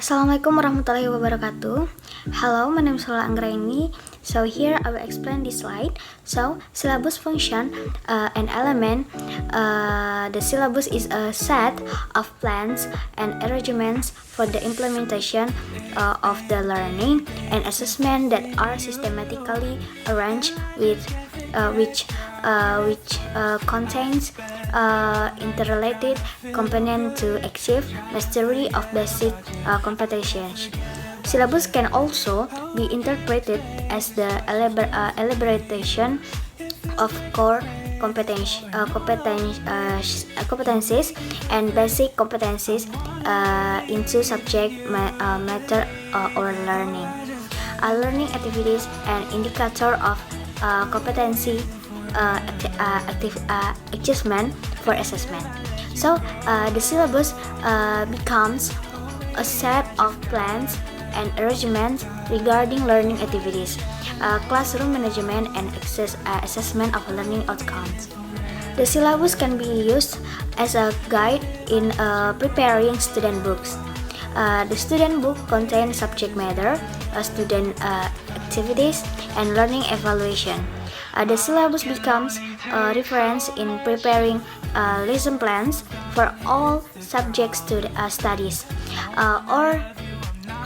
Assalamualaikum warahmatullahi wabarakatuh. Hello, my name is Lola Anggraini. So here I will explain this slide. So syllabus function and element. The syllabus is a set of plans and arrangements for the implementation of the learning and assessment that are systematically arranged with which contains interrelated component to achieve mastery of basic competencies. Syllabus can also be interpreted as the elaboration of core competencies and basic competencies into subject matter or learning. Learning activities and indicator of competency achievement for assessment. So the syllabus becomes a set of plans and arrangements regarding learning activities, classroom management, and assessment of learning outcomes. The syllabus can be used as a guide in preparing student books. The student book contains subject matter, student activities, and learning evaluation. The syllabus becomes a reference in preparing lesson plans for all subjects to studies or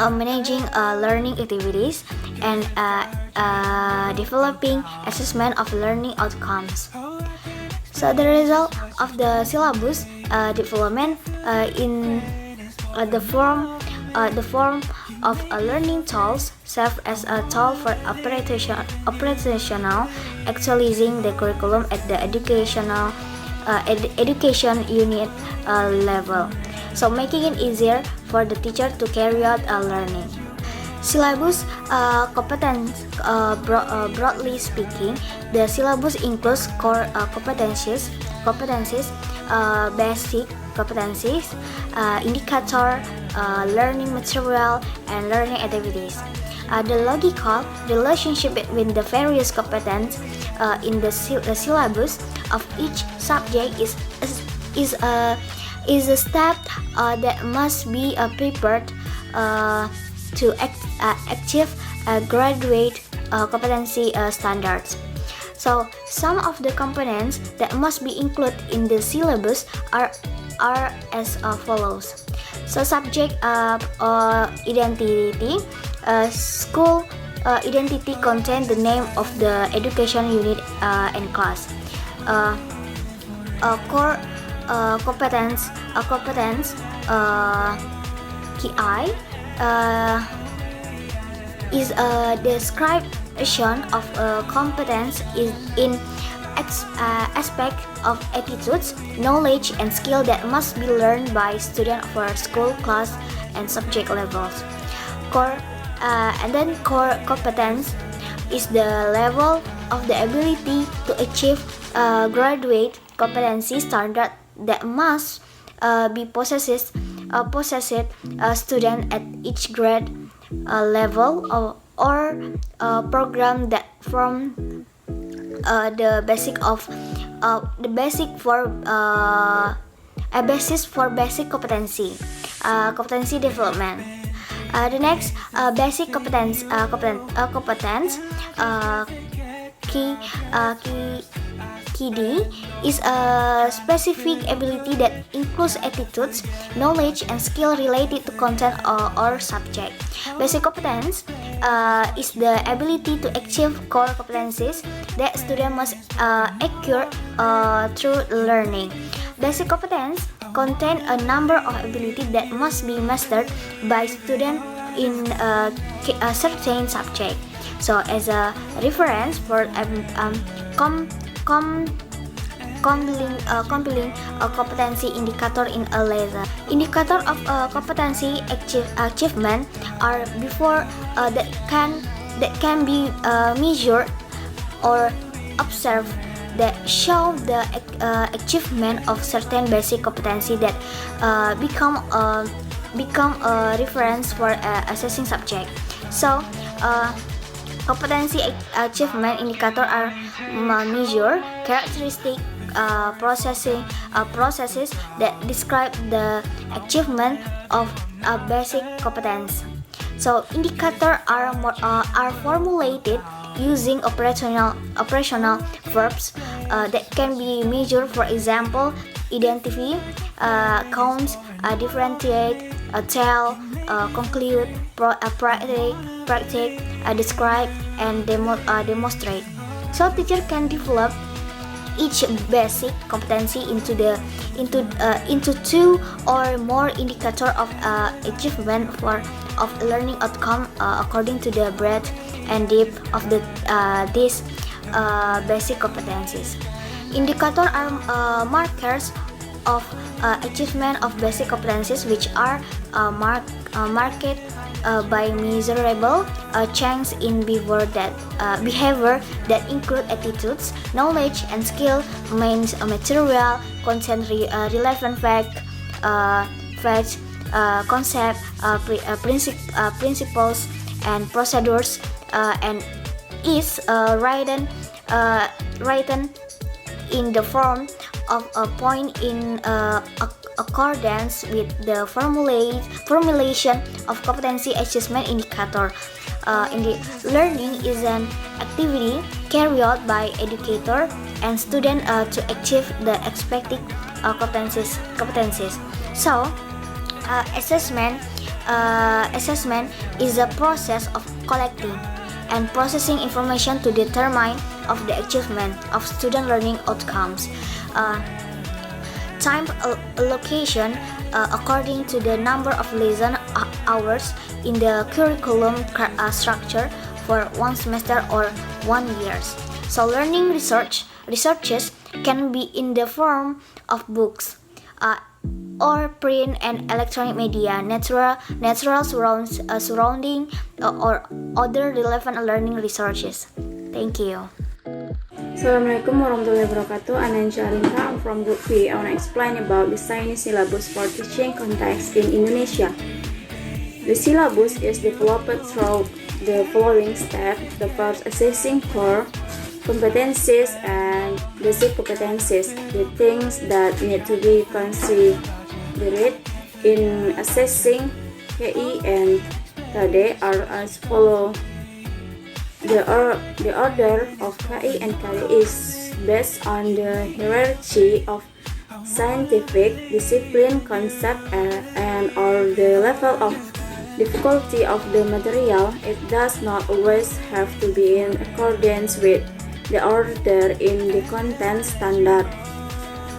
managing learning activities and developing assessment of learning outcomes. So the result of the syllabus development in the form of learning tools serve as a tool for operational actualizing the curriculum at the education unit level, so making it easier for the teacher to carry out learning. Syllabus competence, broadly speaking, the syllabus includes core competencies, basic competencies, indicator, learning material, and learning activities. The logical relationship between the various competencies in the syllabus of each subject is a step that must be prepared to achieve graduate competency standards. So some of the components that must be included in the syllabus are as follows. So subject identity, school identity contains the name of the education unit and class. Core competence KI is a description of competence in aspect of attitudes, knowledge, and skill that must be learned by students for school, class, and subject levels. Core competence is the level of the ability to achieve graduate competency standard that must be possessed student at each grade level or program that from the basis for basic competency development. The next basic competence KD is a specific ability that includes attitudes, knowledge, and skill related to content or subject. Basic competence is the ability to achieve core competencies that student must acquire through learning. Basic competence contain a number of abilities that must be mastered by student in a certain subject. So as a reference for compiling a competency indicator in a lesson. Indicator of competency achievement are before that can be measured or observed that show the achievement of certain basic competency that become a reference for assessing subject. So competency achievement indicator are measure characteristic processes that describe the achievement of basic competence. So indicators are formulated using operational verbs that can be measured. For example, identify, count, differentiate, tell, conclude, practice, describe, and demonstrate. So teacher can develop each basic competency into two or more indicator of achievement of learning outcome according to the breadth and depth of these basic competencies. Indicator are markers of achievement of basic competencies, which are marked by measurable change in behavior that include attitudes, knowledge, and skill, means material, content, relevant facts, concept, principles, and procedures, and is written in the form of a point in accordance with the formulation of competency assessment indicator. Learning is an activity carried out by educator and student to achieve the expected competencies. So, assessment is a process of collecting and processing information to determine of the achievement of student learning outcomes. Time allocation according to the number of lesson hours in the curriculum structure for one semester or 1 year. So learning researches can be in the form of books or print and electronic media, natural surrounding, or other relevant learning resources. Thank you. Assalamualaikum warahmatullahi wabarakatuh. Ananja Alinka, I'm from Group B. I want to explain about designing syllabus for teaching context in Indonesia. The syllabus is developed through the following steps. The first, assessing core competencies and basic competencies. The things that need to be considered in assessing KI and KD are as follows. The order of KI and KD is based on the hierarchy of scientific discipline, concept, and or the level of difficulty of the material. It does not always have to be in accordance with the order in the content standard.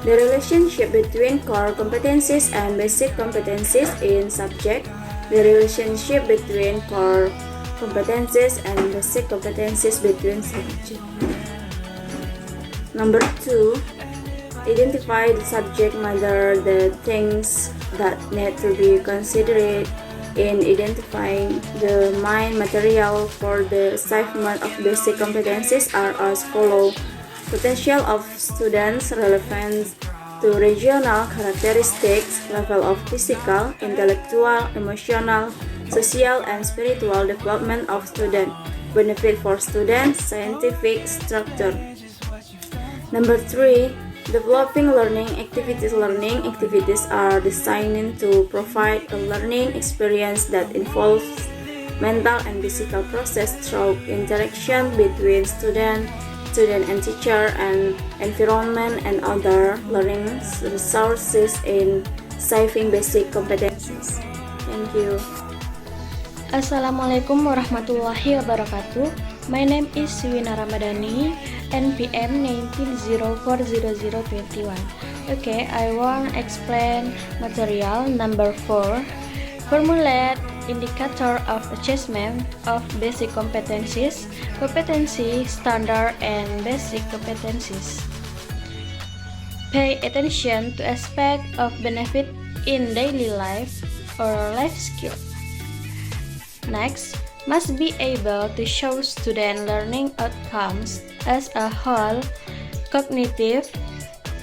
The relationship between core competencies and basic competencies in subject. The relationship between core competencies and basic competencies between subject. Number 2, identify the subject matter. The things that need to be considered in identifying the main material for the achievement of basic competencies are as follows. Potential of students, relevance to regional characteristics, level of physical, intellectual, emotional, social, and spiritual development of students, benefit for students, scientific structure. Number 3, developing learning activities. Learning activities are designed to provide a learning experience that involves mental and physical process through interaction between student and teacher and environment and other learning resources in achieving basic competencies. Thank you. Assalamualaikum warahmatullahi wabarakatuh. My name is Wina Ramadhani, NPM 19040021. Okay, I want to explain material number 4. Formulate indicator of assessment of basic competencies, competency, standard, and basic competencies. Pay attention to aspect of benefit in daily life or life skill. Next, must be able to show student learning outcomes as a whole, cognitive,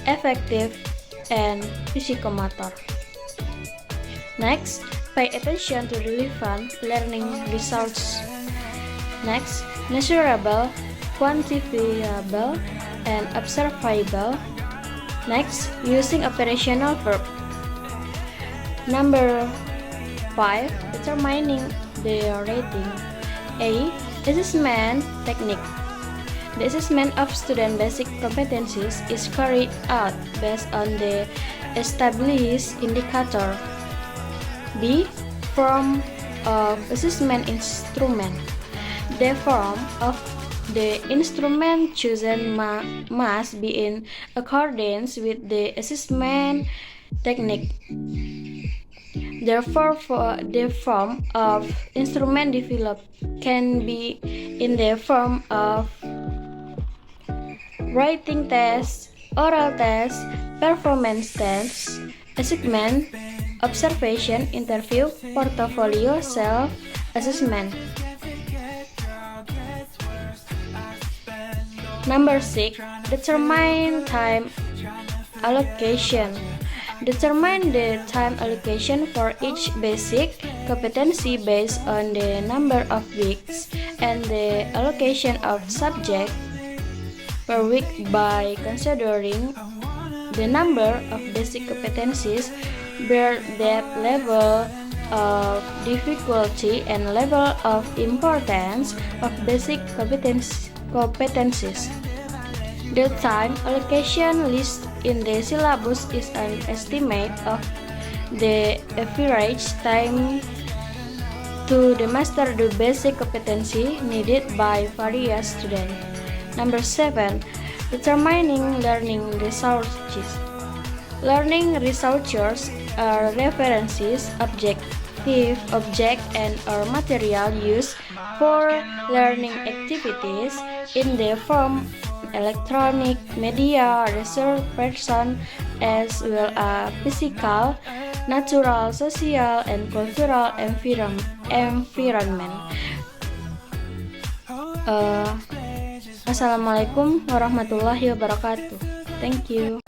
affective, and psychomotor. Next, pay attention to relevant learning results. Next, measurable, quantifiable, and observable. Next, using operational verb. Number 5. Determining the rating. A. Assessment technique. The assessment of student basic competencies is carried out based on the established indicator. B. Form of assessment instrument. The form of the instrument chosen must be in accordance with the assessment technique. Therefore, the form of instrument developed can be in the form of writing test, oral test, performance test, assessment, observation, interview, portfolio, self-assessment. Number 6. Determine time allocation. Determine the time allocation for each basic competency based on the number of weeks and the allocation of subject per week by considering the number of basic competencies, their depth, level of difficulty, and level of importance of basic competencies. The time allocation list in the syllabus is an estimate of the average time to master the basic competency needed by various students. Number 7. Determining learning resources. Learning resources are references, object, and or material used for learning activities in the form electronic media, resource person, as well as physical, natural, social, and cultural environment. Assalamualaikum warahmatullahi wabarakatuh. Thank you.